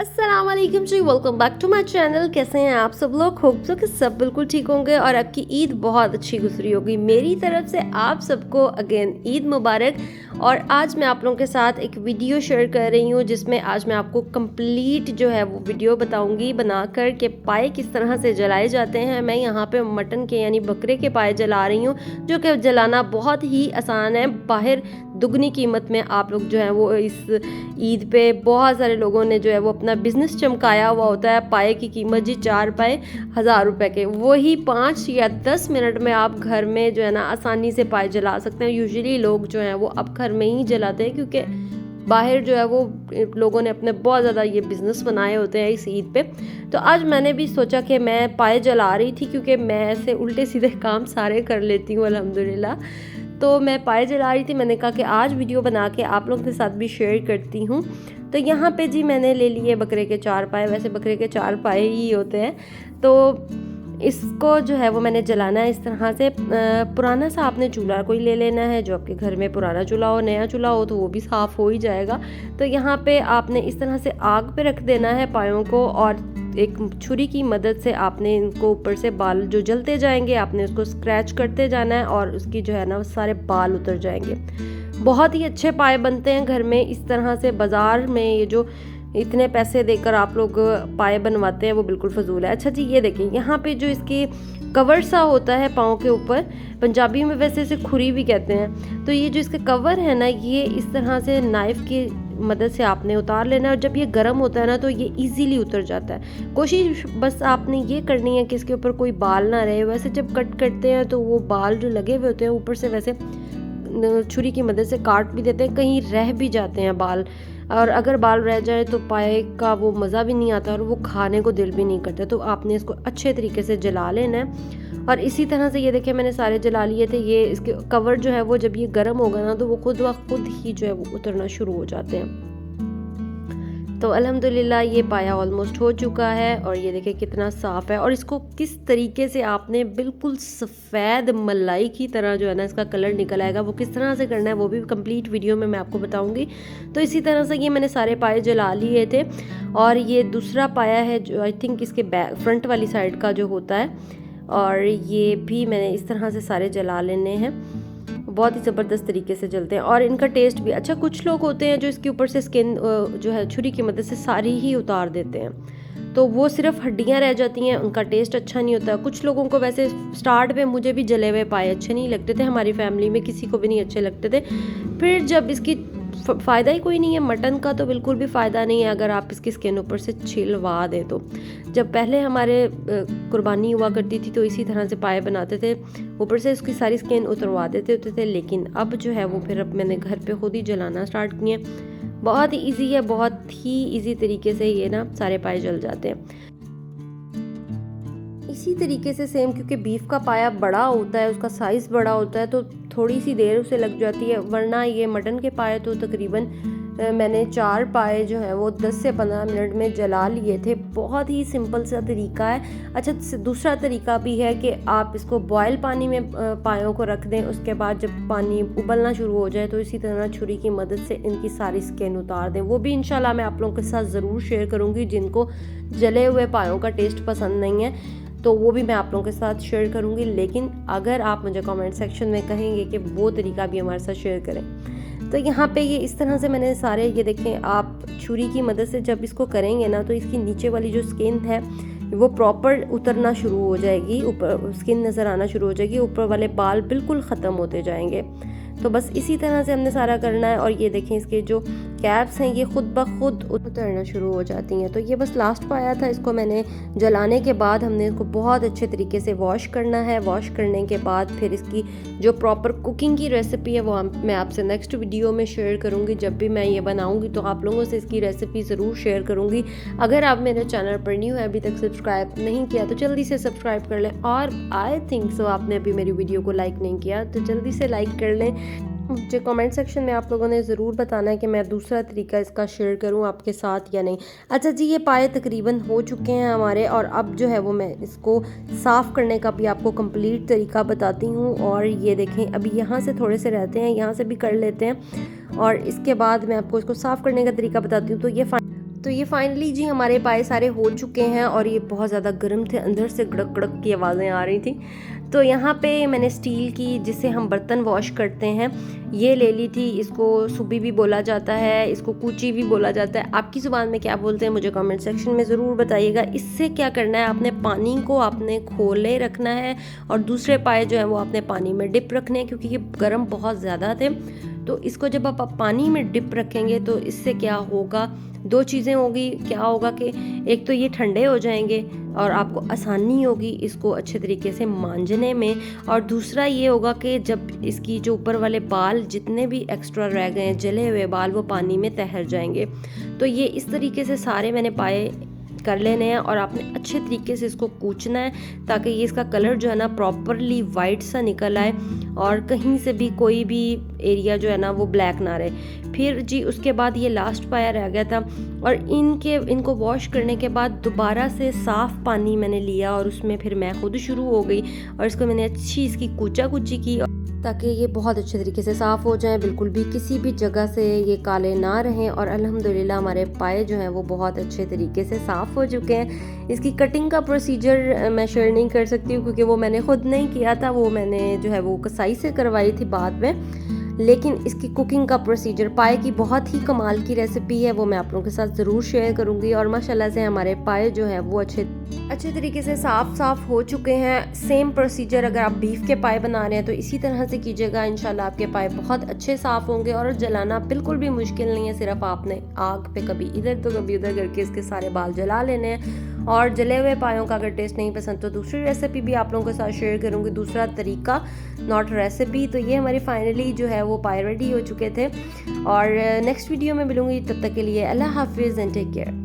अस्सलाम वालेकुम जी, welcome back to my channel. कैसे हैं आप सब लोग? होप सो कि सब बिल्कुल ठीक होंगे और आपकी ईद बहुत अच्छी गुजरी होगी। मेरी तरफ से आप सबको अगेन ईद मुबारक। और आज मैं आप लोगों के साथ एक वीडियो शेयर कर रही हूँ जिसमें आज मैं आपको कंप्लीट जो है वो वीडियो बताऊंगी बनाकर के पाए किस तरह से जलाए जाते हैं। मैं यहाँ पे मटन के यानी बकरे के पाए जला रही हूँ, जो कि जलाना बहुत ही आसान है। बाहर दुगनी कीमत में आप लोग जो है वो इस ईद पे बहुत सारे लोगों ने जो है वो अपना बिजनेस चमकाया हुआ होता है। पाए की कीमत जी 4 पाए 1000 रुपए के, वही 5 या 10 मिनट में आप घर में जो है ना आसानी से पाए जला सकते हैं। यूजुअली लोग जो हैं वो अब घर में ही जलाते हैं, क्योंकि बाहर जो है वो लोगों ने अपने बहुत ज़्यादा ये बिज़नेस बनाए होते हैं इस ईद पे। तो आज मैंने भी सोचा कि मैं पाए जला रही थी, क्योंकि मैं ऐसे उल्टे सीधे काम सारे कर लेती हूँ अल्हम्दुलिल्लाह। तो मैं पाए जला रही थी, मैंने कहा कि आज वीडियो बना के आप लोगों के साथ भी शेयर करती हूँ। तो यहाँ पे जी मैंने ले लिए बकरे के 4 पाए। वैसे बकरे के 4 पाए ही होते हैं। तो इसको जो है वो मैंने जलाना है इस तरह से। पुराना सा आपने चूल्हा कोई ले लेना है, जो आपके घर में पुराना चूल्हा हो, नया चूल्हा हो तो वो भी साफ़ हो ही जाएगा। तो यहाँ पे आपने इस तरह से आग पे रख देना है पायों को, और एक छुरी की मदद से आपने इनको ऊपर से बाल जो जलते जाएंगे आपने उसको स्क्रैच करते जाना है, और उसकी जो है ना वो सारे बाल उतर जाएंगे। बहुत ही अच्छे पाए बनते हैं घर में इस तरह से। बाज़ार में ये जो इतने पैसे देकर आप लोग पाए बनवाते हैं वो बिल्कुल फजूल है। अच्छा जी, ये देखिए यहाँ पे जो इसकी कवर सा होता है पाँव के ऊपर, पंजाबी में वैसे इसे खुरी भी कहते हैं। तो ये जो इसका कवर है ना, ये इस तरह से नाइफ़ की मदद से आपने उतार लेना है, और जब ये गर्म होता है ना तो ये इजीली उतर जाता है। कोशिश बस आपने ये करनी है कि इसके ऊपर कोई बाल ना रहे। वैसे जब कट करते हैं तो वो बाल जो लगे हुए होते हैं ऊपर से वैसे छुरी की मदद से काट भी देते हैं, कहीं रह भी जाते हैं बाल। और अगर बाल रह जाए तो पाए का वो मज़ा भी नहीं आता और वो खाने को दिल भी नहीं करता। तो आपने इसको अच्छे तरीके से जला लेना है। और इसी तरह से ये देखिए मैंने सारे जला लिए थे। ये इसके कवर जो है वो जब ये गर्म होगा ना तो वो खुद व खुद ही जो है वो उतरना शुरू हो जाते हैं। तो अल्हम्दुलिल्लाह ये पाया ऑलमोस्ट हो चुका है, और ये देखिए कितना साफ़ है। और इसको किस तरीके से आपने बिल्कुल सफ़ेद मलाई की तरह जो है ना इसका कलर निकल आएगा, वो किस तरह से करना है वो भी कंप्लीट वीडियो में मैं आपको बताऊंगी। तो इसी तरह से ये मैंने सारे पाए जला लिए थे। और ये दूसरा पाया है जो आई थिंक इसके बैक फ्रंट वाली साइड का जो होता है, और ये भी मैंने इस तरह से सारे जला लेने हैं। बहुत ही ज़बरदस्त तरीके से जलते हैं और इनका टेस्ट भी अच्छा। कुछ लोग होते हैं जो इसके ऊपर से स्किन जो है छुरी की मदद से सारी ही उतार देते हैं, तो वो सिर्फ हड्डियां रह जाती हैं, उनका टेस्ट अच्छा नहीं होता। कुछ लोगों को वैसे स्टार्ट में मुझे भी जले हुए पाए अच्छे नहीं लगते थे, हमारी फैमिली में किसी को भी नहीं अच्छे लगते थे। फिर जब इसकी फ़ायदा ही कोई नहीं है, मटन का तो बिल्कुल भी फ़ायदा नहीं है अगर आप इसकी स्किन ऊपर से छिलवा दें तो। जब पहले हमारे कुर्बानी हुआ करती थी तो इसी तरह से पाए बनाते थे, ऊपर से उसकी सारी स्किन उतरवा देते होते थे। लेकिन अब जो है वो फिर अब मैंने घर पे खुद ही जलाना स्टार्ट किए। बहुत ही ईजी है, बहुत ही ईजी तरीके से ये ना सारे पाए जल जाते हैं। इसी तरीके से सेम, क्योंकि बीफ का पाया बड़ा होता है, उसका साइज़ बड़ा होता है, तो थोड़ी सी देर उसे लग जाती है। वरना ये मटन के पाए तो तकरीबन मैंने 4 पाए जो है वो 10 से 15 मिनट में जला लिए थे। बहुत ही सिंपल सा तरीका है। अच्छा, दूसरा तरीका भी है कि आप इसको बॉयल पानी में पायों को रख दें। उसके बाद जब पानी उबलना शुरू हो जाए तो इसी तरह छुरी की मदद से इनकी सारी स्किन उतार दें। वो भी इंशाल्लाह मैं आप लोगों के साथ ज़रूर शेयर करूँगी। जिनको जले हुए पायों का टेस्ट पसंद नहीं है तो वो भी मैं आप लोगों के साथ शेयर करूँगी। लेकिन अगर आप मुझे कमेंट सेक्शन में कहेंगे कि वो तरीका भी हमारे साथ शेयर करें, तो यहाँ पे ये इस तरह से मैंने सारे, ये देखें आप छुरी की मदद से जब इसको करेंगे ना तो इसकी नीचे वाली जो स्किन है वो प्रॉपर उतरना शुरू हो जाएगी, ऊपर स्किन नज़र आना शुरू हो जाएगी, ऊपर वाले बाल बिल्कुल ख़त्म होते जाएंगे। तो बस इसी तरह से हमने सारा करना है। और ये देखें इसके जो कैप्स हैं ये खुद ब खुद उतरना शुरू हो जाती हैं। तो ये बस लास्ट पाया था, इसको मैंने जलाने के बाद हमने इसको बहुत अच्छे तरीके से वॉश करना है। वॉश करने के बाद फिर इसकी जो प्रॉपर कुकिंग की रेसिपी है वो मैं आपसे नेक्स्ट वीडियो में शेयर करूँगी। जब भी मैं ये बनाऊँगी तो आप लोगों से इसकी रेसिपी ज़रूर शेयर करूँगी। अगर आप मेरे चैनल पर न्यू है, अभी तक सब्सक्राइब नहीं किया तो जल्दी से सब्सक्राइब कर लें। और आई थिंक सो आपने अभी मेरी वीडियो को लाइक नहीं किया तो जल्दी से लाइक कर लें। मुझे कमेंट सेक्शन में आप लोगों ने ज़रूर बताना है कि मैं दूसरा तरीका इसका शेयर करूं आपके साथ या नहीं। अच्छा जी, ये पाए तकरीबन हो चुके हैं हमारे, और अब जो है वो मैं इसको साफ़ करने का भी आपको कंप्लीट तरीका बताती हूं। और ये देखें अभी यहाँ से थोड़े से रहते हैं, यहाँ से भी कर लेते हैं, और इसके बाद मैं आपको इसको साफ़ करने का तरीका बताती हूँ। तो ये तो ये फाइनली जी हमारे पाए सारे हो चुके हैं और ये बहुत ज़्यादा गर्म थे, अंदर से गड़क गड़क की आवाज़ें आ रही थी। तो यहाँ पे मैंने स्टील की, जिससे हम बर्तन वॉश करते हैं, ये ले ली थी। इसको सुबी भी बोला जाता है, इसको कूची भी बोला जाता है। आपकी ज़ुबान में क्या बोलते हैं मुझे कमेंट सेक्शन में ज़रूर बताइएगा। इससे क्या करना है, आपने पानी को आपने खोले रखना है और दूसरे पाए जो है वो आपने पानी में डिप रखने हैं, क्योंकि ये गर्म बहुत ज़्यादा थे। तो इसको जब आप पानी में डिप रखेंगे तो इससे क्या होगा, दो चीज़ें होगी। क्या होगा कि एक तो ये ठंडे हो जाएंगे और आपको आसानी होगी इसको अच्छे तरीके से मांजने में, और दूसरा ये होगा कि जब इसकी जो ऊपर वाले बाल जितने भी एक्स्ट्रा रह गए हैं, जले हुए बाल, वो पानी में तैर जाएंगे। तो ये इस तरीके से सारे मैंने पाए कर लेने हैं और आपने अच्छे तरीके से इसको कूचना है ताकि ये इसका कलर जो है ना प्रॉपरली वाइट सा निकल आए और कहीं से भी कोई भी एरिया जो है ना वो ब्लैक ना रहे। फिर जी उसके बाद ये लास्ट पाया रह गया था और इनको वॉश करने के बाद दोबारा से साफ़ पानी मैंने लिया और उसमें फिर मैं खुद शुरू हो गई और इसको मैंने अच्छी इसकी कूचा कुची की ताकि ये बहुत अच्छे तरीके से साफ़ हो जाएं, बिल्कुल भी किसी भी जगह से ये काले ना रहें। और अल्हम्दुलिल्लाह हमारे पाए जो हैं वो बहुत अच्छे तरीके से साफ़ हो चुके हैं। इसकी कटिंग का प्रोसीजर मैं शेयर नहीं कर सकती हूँ क्योंकि वो मैंने खुद नहीं किया था, वो मैंने जो है वो कसाई से करवाई थी बाद में। लेकिन इसकी कुकिंग का प्रोसीजर, पाए की बहुत ही कमाल की रेसिपी है, वो मैं आप लोगों के साथ ज़रूर शेयर करूँगी। और माशाल्लाह से हमारे पाए जो है वो अच्छे तरीके से साफ़ हो चुके हैं। सेम प्रोसीजर अगर आप बीफ के पाए बना रहे हैं तो इसी तरह से कीजिएगा, इंशाल्लाह आपके पाए बहुत अच्छे साफ़ होंगे। और जलाना बिल्कुल भी मुश्किल नहीं है, सिर्फ आपने आग पे कभी इधर तो कभी उधर करके इसके सारे बाल जला लेने हैं। और जले हुए पायों का अगर टेस्ट नहीं पसंद तो दूसरी रेसिपी भी आप लोगों के साथ शेयर करूँगी, दूसरा तरीका, नॉट रेसिपी। तो ये हमारी फाइनली जो है वो पाए रेडी हो चुके थे और नेक्स्ट वीडियो में मिलूंगी। तब तक के लिए अल्लाह हाफिज़ एंड टेक केयर।